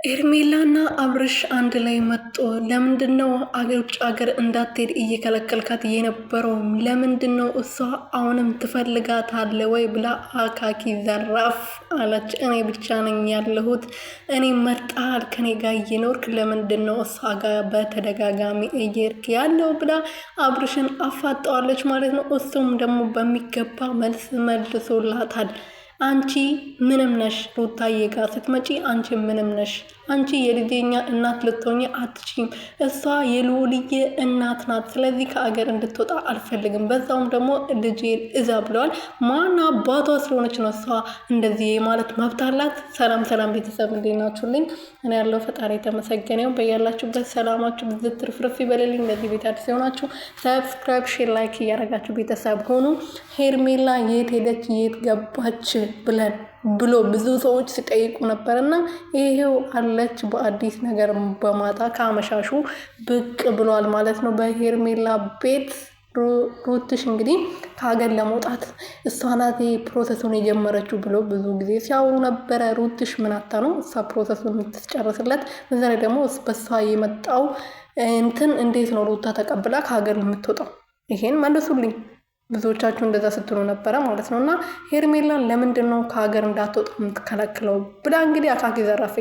ኤርሜላና አብርሽ አንድ ላይ መጦ ለምንድነው ውጭ ሀገር እንዳትሄድ እየከለከልካት የነበረው? ለምንድነው እሷ አሁንም ትፈልጋታለ ወይ ብላ አካኪ ዘራፍ አለች። እኔ ብቻ ነኝ ያለሁት፣ እኔ መርጣል፣ ከኔ ጋር እየኖርክ ለምንድነው እሷ ጋር በተደጋጋሚ እየሄድክ ያለው ብላ አብርሽን አፋጠዋለች ማለት ነው። እሱም ደግሞ በሚገባ መልስ መልሶላታል። አንቺ ምንም ነሽ፣ ሩታዬ ጋር ስትመጪ አንቺ ምንም ነሽ። አንቺ የልጄኛ እናት ልትሆኚ አትችይም። እሷ የልዑልዬ እናት ናት። ስለዚህ ከአገር እንድትወጣ አልፈልግም። በዛውም ደግሞ ልጄን እዛ ብለዋል። ማን አባቷ ስለሆነች ነው እሷ እንደዚህ ማለት መብት አላት? ሰላም ሰላም ቤተሰብ እንዴት ናችሁልኝ? እኔ ያለው ፈጣሪ የተመሰገነው። በያላችሁበት ሰላማችሁ ብዝት ትርፍርፍ ይበልልኝ። ለዚህ ቤት አዲስ የሆናችሁ ሰብስክራይብ፣ ሼር፣ ላይክ እያደረጋችሁ ቤተሰብ ሆኑ። ሄርሜላ የት ሄደች የት ገባች ብሎ ብዙ ሰዎች ሲጠይቁ ነበርና ይሄው አለች በአዲስ ነገር በማታ ከአመሻሹ ብቅ ብሏል ማለት ነው በሄርሜላ ቤት። ሩትሽ እንግዲህ ከሀገር ለመውጣት እሷ ናት ፕሮሰሱን የጀመረችው ብሎ ብዙ ጊዜ ሲያወሩ ነበረ። ሩትሽ ምን አታ ነው እሷ ፕሮሰሱን የምትጨርስለት? በዛ ላይ ደግሞ በሷ የመጣው እንዴት ነው ሩታ ተቀብላ ከሀገር የምትወጣው? ይሄን መልሱልኝ። ብዙዎቻችሁ እንደዛ ስትሉ ነበረ ማለት ነው። እና ሄርሜላን ለምንድን ነው ከሀገር እንዳትወጣ የምትከለክለው ብላ እንግዲህ አካኪ ዘራፍ